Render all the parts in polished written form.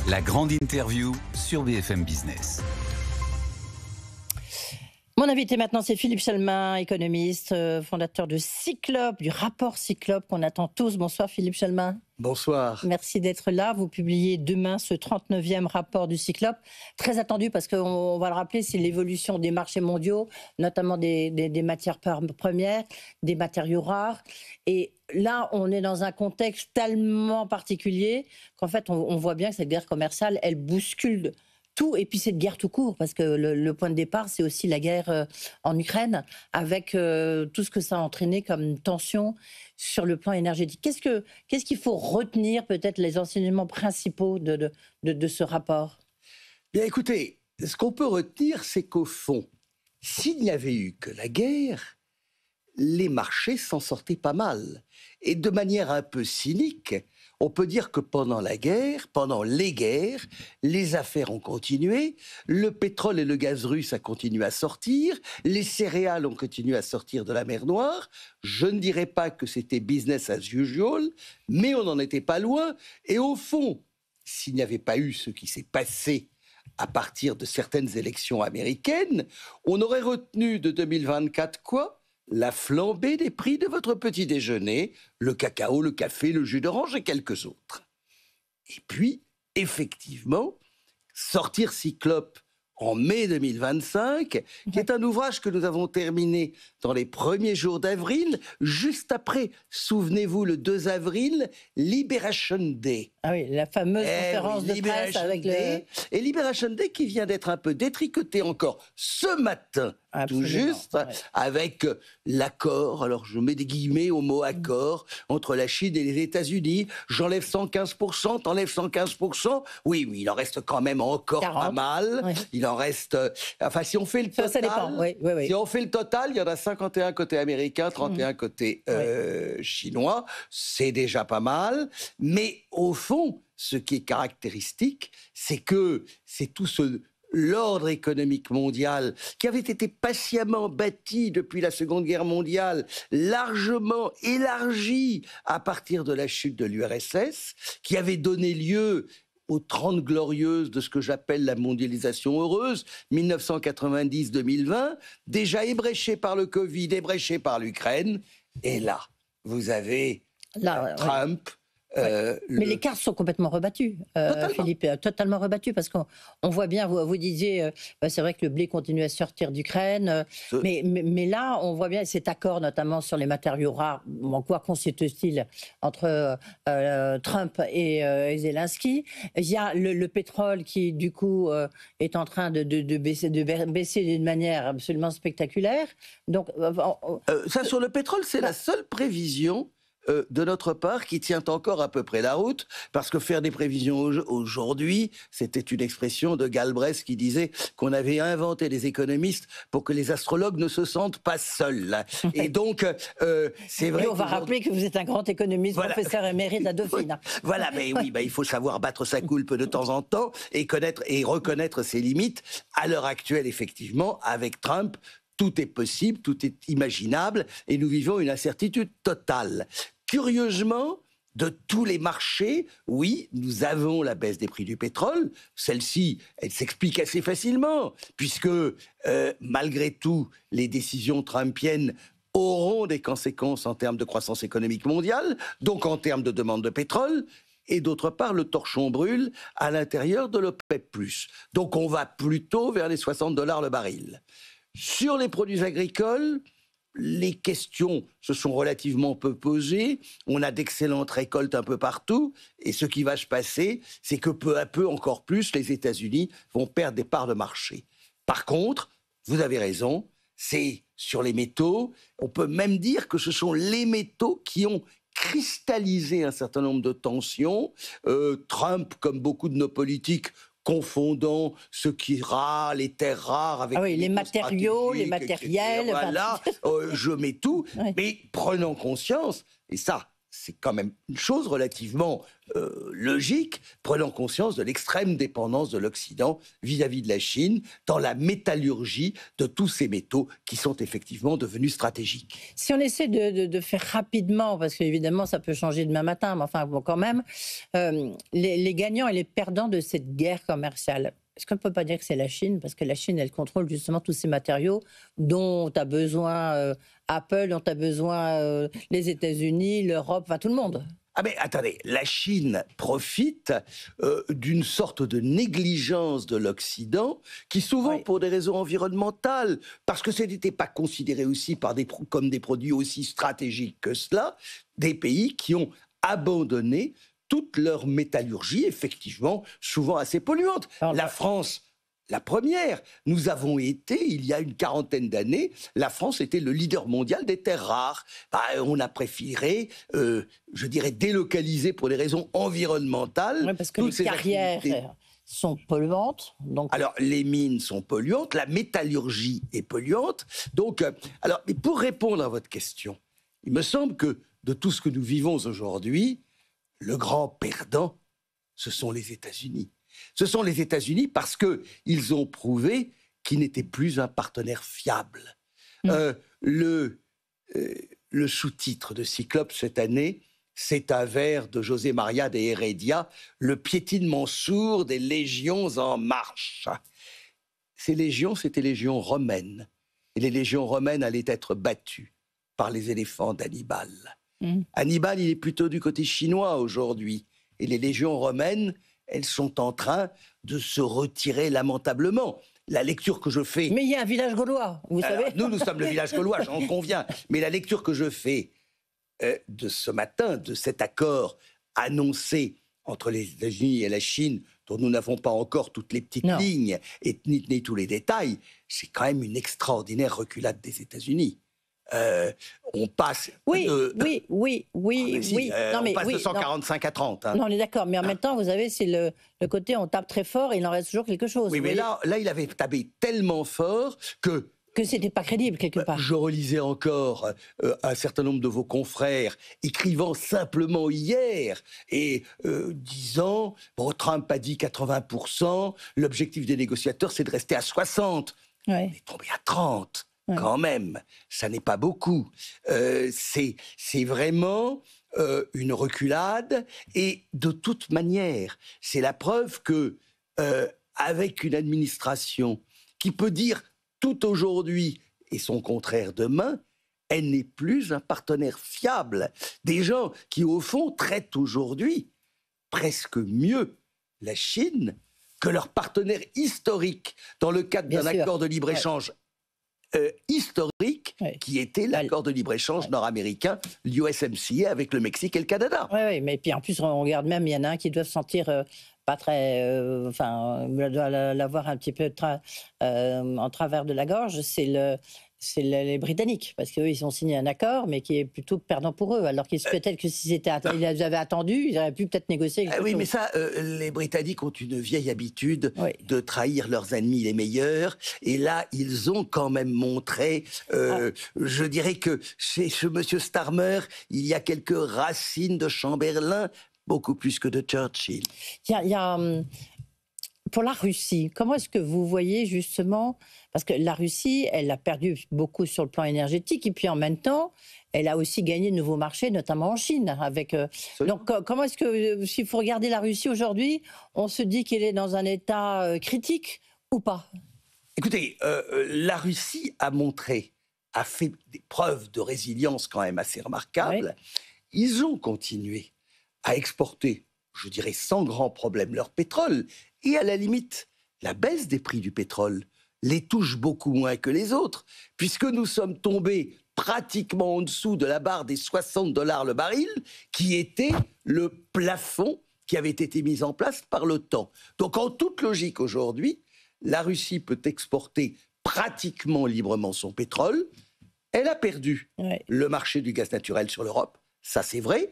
La grande interview sur BFM Business. Mon invité maintenant, c'est Philippe Chalmin, économiste, fondateur de Cyclope, du rapport Cyclope qu'on attend tous. Bonsoir Philippe Chalmin. Bonsoir. Merci d'être là. Vous publiez demain ce 39e rapport du Cyclope. Très attendu parce qu'on va le rappeler, c'est l'évolution des marchés mondiaux, notamment des matières premières, des matériaux rares. Et là, on est dans un contexte tellement particulier qu'en fait, on voit bien que cette guerre commerciale, elle bouscule tout, et puis cette guerre tout court, parce que le point de départ, c'est aussi la guerre en Ukraine, avec tout ce que ça a entraîné comme tension sur le plan énergétique. Qu'est-ce qu'il faut retenir, peut-être, les enseignements principaux de ce rapport ? Bien écoutez, ce qu'on peut retenir, c'est qu'au fond, s'il n'y avait eu que la guerre, les marchés s'en sortaient pas mal. Et de manière un peu cynique, on peut dire que pendant la guerre, pendant les guerres, les affaires ont continué, le pétrole et le gaz russe a continué à sortir, les céréales ont continué à sortir de la mer Noire. Je ne dirais pas que c'était business as usual, mais on n'en était pas loin. Et au fond, s'il n'y avait pas eu ce qui s'est passé à partir de certaines élections américaines, on aurait retenu de 2024 quoi ? La flambée des prix de votre petit déjeuner, le cacao, le café, le jus d'orange et quelques autres. Et puis, effectivement, sortir Cyclope en mai 2025, qui est un ouvrage que nous avons terminé dans les premiers jours d'avril, juste après, souvenez-vous, le 2 avril, Liberation Day. Ah oui, la fameuse conférence de presse avec Day, et Liberation Day qui vient d'être un peu détricoté encore ce matin. Absolument, tout juste, ouais. Avec l'accord, alors je mets des guillemets au mot accord, entre la Chine et les États-Unis. J'enlève 115%, t'enlèves 115%. Oui, il en reste quand même encore 40. Pas mal. Ouais. Il en reste... Enfin, si on fait le total... Ça dépend, oui. Si on fait le total, il y en a 51 côté américain, 31 côté chinois. C'est déjà pas mal. Mais au fond, ce qui est caractéristique, c'est que c'est tout l'ordre économique mondial, qui avait été patiemment bâti depuis la Seconde Guerre mondiale, largement élargi à partir de la chute de l'URSS, qui avait donné lieu aux 30 glorieuses de ce que j'appelle la mondialisation heureuse, 1990-2020, déjà ébréché par le Covid, ébréché par l'Ukraine. Et là, vous avez Trump... Mais les cartes sont complètement rebattues, Philippe, totalement rebattues, parce qu'on voit bien, vous disiez, c'est vrai que le blé continue à sortir d'Ukraine, mais là, on voit bien cet accord, notamment sur les matériaux rares, en quoi consiste-t-il entre Trump et Zelensky. Il y a le pétrole qui, du coup, est en train de baisser d'une manière absolument spectaculaire. Donc, ça, sur le pétrole, c'est la seule prévision de notre part, qui tient encore à peu près la route, parce que faire des prévisions aujourd'hui, c'était une expression de Galbraith qui disait qu'on avait inventé les économistes pour que les astrologues ne se sentent pas seuls. Et donc, c'est vrai... Et on va rappeler que vous êtes un grand économiste, voilà. Professeur émérite à Dauphine. Voilà, mais oui, il faut savoir battre sa coulpe de temps en temps et reconnaître ses limites. À l'heure actuelle, effectivement, avec Trump, tout est possible, tout est imaginable, et nous vivons une incertitude totale. Curieusement, de tous les marchés, oui, nous avons la baisse des prix du pétrole. Celle-ci, elle s'explique assez facilement, puisque malgré tout, les décisions trumpiennes auront des conséquences en termes de croissance économique mondiale, donc en termes de demande de pétrole. Et d'autre part, le torchon brûle à l'intérieur de l'OPEP+. Donc on va plutôt vers les $60 le baril. Sur les produits agricoles, les questions se sont relativement peu posées. On a d'excellentes récoltes un peu partout. Et ce qui va se passer, c'est que peu à peu, encore plus, les États-Unis vont perdre des parts de marché. Par contre, vous avez raison, c'est sur les métaux. On peut même dire que ce sont les métaux qui ont cristallisé un certain nombre de tensions. Trump, comme beaucoup de nos politiques, confondant ce qui est rare, les terres rares avec les matériaux, les matériels. Voilà, je mets tout, mais prenons conscience, et ça, c'est quand même une chose relativement logique, prenant conscience de l'extrême dépendance de l'Occident vis-à-vis de la Chine dans la métallurgie de tous ces métaux qui sont effectivement devenus stratégiques. Si on essaie de faire rapidement, parce qu'évidemment ça peut changer demain matin, mais enfin bon, quand même, les gagnants et les perdants de cette guerre commerciale, est-ce qu'on ne peut pas dire que c'est la Chine? Parce que la Chine, elle contrôle justement tous ces matériaux dont a besoin Apple, dont a besoin les États-Unis, l'Europe, enfin tout le monde. Ah mais attendez, la Chine profite d'une sorte de négligence de l'Occident qui souvent, Oui. pour des raisons environnementales, parce que ce n'était pas considéré aussi comme des produits aussi stratégiques que cela, des pays qui ont abandonné toute leur métallurgie, effectivement, souvent assez polluante. Alors, La France... La première, nous avons été, il y a une quarantaine d'années, la France était le leader mondial des terres rares. On a préféré, je dirais, délocaliser pour des raisons environnementales. Oui, parce que toutes les ces carrières activités. sont polluantes. Donc, Alors, les mines sont polluantes, la métallurgie est polluante. Donc, mais pour répondre à votre question, il me semble que de tout ce que nous vivons aujourd'hui, le grand perdant, ce sont les États-Unis. Ce sont les États-Unis parce qu'ils ont prouvé qu'ils n'étaient plus un partenaire fiable. Le sous-titre de Cyclope cette année, c'est un vers de José María de Heredia, le piétinement sourd des légions en marche. Ces légions, c'était les légions romaines. Et les légions romaines allaient être battues par les éléphants d'Hannibal. Hannibal, il est plutôt du côté chinois aujourd'hui. Et les légions romaines, elles sont en train de se retirer lamentablement. La lecture que je fais... mais il y a un village gaulois, vous savez. Nous sommes le village gaulois, j'en conviens. Mais la lecture que je fais de ce matin, de cet accord annoncé entre les États-Unis et la Chine, dont nous n'avons pas encore toutes les petites lignes et ni tous les détails, c'est quand même une extraordinaire reculade des États-Unis. On passe Oui. on passe de 145 à 30. Hein. Non, on est d'accord, mais en même temps, vous savez, c'est le côté on tape très fort et il en reste toujours quelque chose. Oui, mais là, il avait tapé tellement fort que c'était pas crédible quelque part. Je relisais encore un certain nombre de vos confrères écrivant simplement hier et disant Trump a dit 80%, l'objectif des négociateurs c'est de rester à 60%. Ouais. On est tombé à 30%. Quand même, ça n'est pas beaucoup. C'est vraiment une reculade et de toute manière, c'est la preuve que avec une administration qui peut dire tout aujourd'hui et son contraire demain, elle n'est plus un partenaire fiable. Des gens qui, au fond, traitent aujourd'hui presque mieux la Chine que leur partenaire historique dans le cadre d'un accord de libre-échange historique qui était l'accord de libre-échange nord-américain, l'USMCA, avec le Mexique et le Canada. Oui, mais puis en plus, on regarde même, il y en a un qui doit se sentir pas très... doit l'avoir un petit peu en travers de la gorge, c'est les Britanniques, parce qu'eux, ils ont signé un accord, mais qui est plutôt perdant pour eux. Alors peut-être que si ils avaient attendu, ils auraient pu peut-être négocier. Oui, mais ça, les Britanniques ont une vieille habitude de trahir leurs ennemis les meilleurs. Et là, ils ont quand même montré, je dirais que chez ce monsieur Starmer, il y a quelques racines de Chamberlain, beaucoup plus que de Churchill. Il y a pour la Russie, comment est-ce que vous voyez justement, parce que la Russie, elle a perdu beaucoup sur le plan énergétique, et puis en même temps, elle a aussi gagné de nouveaux marchés, notamment en Chine. Donc comment est-ce que, s'il faut regarder la Russie aujourd'hui, on se dit qu'elle est dans un état critique ou pas? Écoutez, la Russie a fait des preuves de résilience quand même assez remarquables. Ils ont continué à exporter, je dirais sans grand problème, leur pétrole. Et à la limite, la baisse des prix du pétrole les touche beaucoup moins que les autres, puisque nous sommes tombés pratiquement en dessous de la barre des $60 le baril, qui était le plafond qui avait été mis en place par l'OTAN. Donc en toute logique aujourd'hui, la Russie peut exporter pratiquement librement son pétrole. Elle a perdu le marché du gaz naturel sur l'Europe, ça c'est vrai.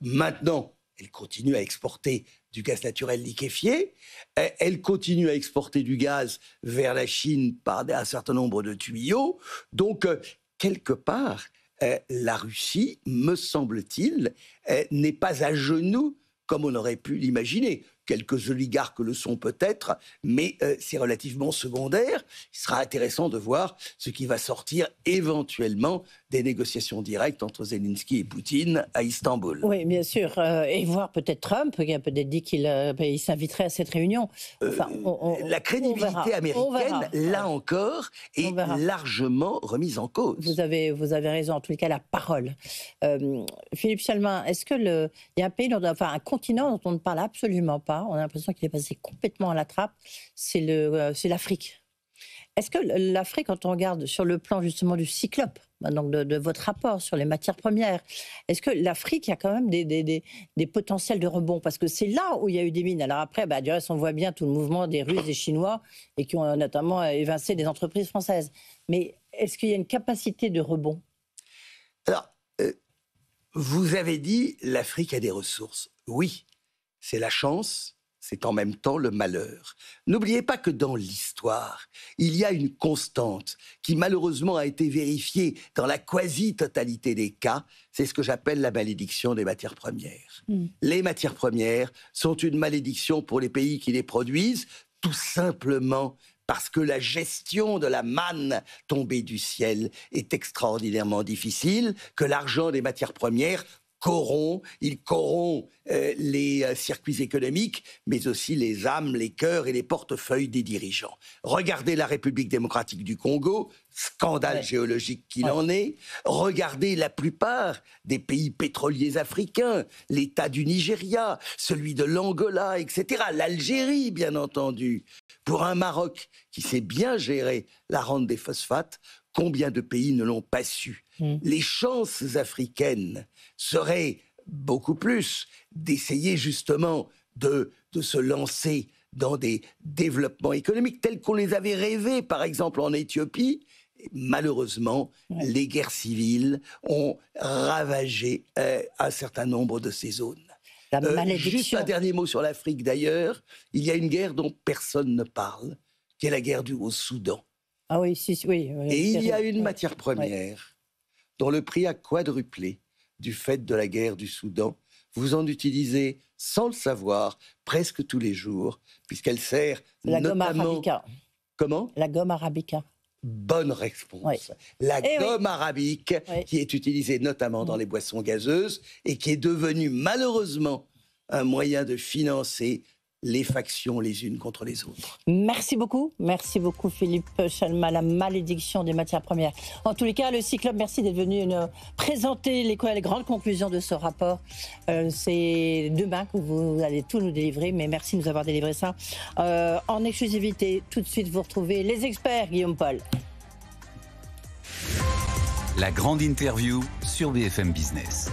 Maintenant, elle continue à exporter du gaz naturel liquéfié, elle continue à exporter du gaz vers la Chine par un certain nombre de tuyaux. Donc, quelque part, la Russie, me semble-t-il, n'est pas à genoux comme on aurait pu l'imaginer. Quelques oligarques le sont peut-être, mais c'est relativement secondaire. Il sera intéressant de voir ce qui va sortir éventuellement des négociations directes entre Zelensky et Poutine à Istanbul. Oui, bien sûr. Et voir peut-être Trump, qui a peut-être dit qu'il s'inviterait à cette réunion. Enfin, la crédibilité américaine, là encore, est largement remise en cause. Vous avez raison, en tout cas, la parole. Philippe Chalmin, est-ce qu'il y a un pays, un continent dont on ne parle absolument pas, on a l'impression qu'il est passé complètement à la trappe, c'est l'Afrique. Est-ce que l'Afrique, quand on regarde sur le plan justement du cyclope, donc de votre rapport sur les matières premières, est-ce que l'Afrique, il y a quand même des potentiels de rebond? Parce que c'est là où il y a eu des mines. Alors après, du reste, on voit bien tout le mouvement des Russes, des Chinois, et qui ont notamment évincé des entreprises françaises. Mais est-ce qu'il y a une capacité de rebond? Alors, vous avez dit l'Afrique a des ressources. Oui. C'est la chance, c'est en même temps le malheur. N'oubliez pas que dans l'histoire, il y a une constante qui malheureusement a été vérifiée dans la quasi-totalité des cas, c'est ce que j'appelle la malédiction des matières premières. Les matières premières sont une malédiction pour les pays qui les produisent, tout simplement parce que la gestion de la manne tombée du ciel est extraordinairement difficile, que l'argent des matières premières il corrompt les circuits économiques, mais aussi les âmes, les cœurs et les portefeuilles des dirigeants. Regardez la République démocratique du Congo, scandale géologique qu'il en est. Regardez la plupart des pays pétroliers africains, l'État du Nigeria, celui de l'Angola, etc. L'Algérie, bien entendu. Pour un Maroc qui sait bien gérer la rente des phosphates, combien de pays ne l'ont pas su? Les chances africaines seraient beaucoup plus d'essayer justement de se lancer dans des développements économiques tels qu'on les avait rêvés, par exemple en Éthiopie. Et malheureusement, les guerres civiles ont ravagé un certain nombre de ces zones. Juste un dernier mot sur l'Afrique d'ailleurs. Il y a une guerre dont personne ne parle, qui est la guerre au Soudan. Ah oui, oui. Et il y a une matière première dont le prix a quadruplé du fait de la guerre du Soudan. Vous en utilisez, sans le savoir, presque tous les jours, puisqu'elle sert notamment... gomme arabica. Comment? La gomme arabica. Bonne réponse. La gomme arabique qui est utilisée notamment dans les boissons gazeuses et qui est devenue malheureusement un moyen de financer les factions les unes contre les autres. Merci beaucoup Philippe Chalmin, la malédiction des matières premières. En tous les cas, le Cyclope, merci d'être venu présenter les grandes conclusions de ce rapport. C'est demain que vous allez tout nous délivrer, mais merci de nous avoir délivré ça en exclusivité. Tout de suite, vous retrouvez les experts, Guillaume Paul. La grande interview sur BFM Business.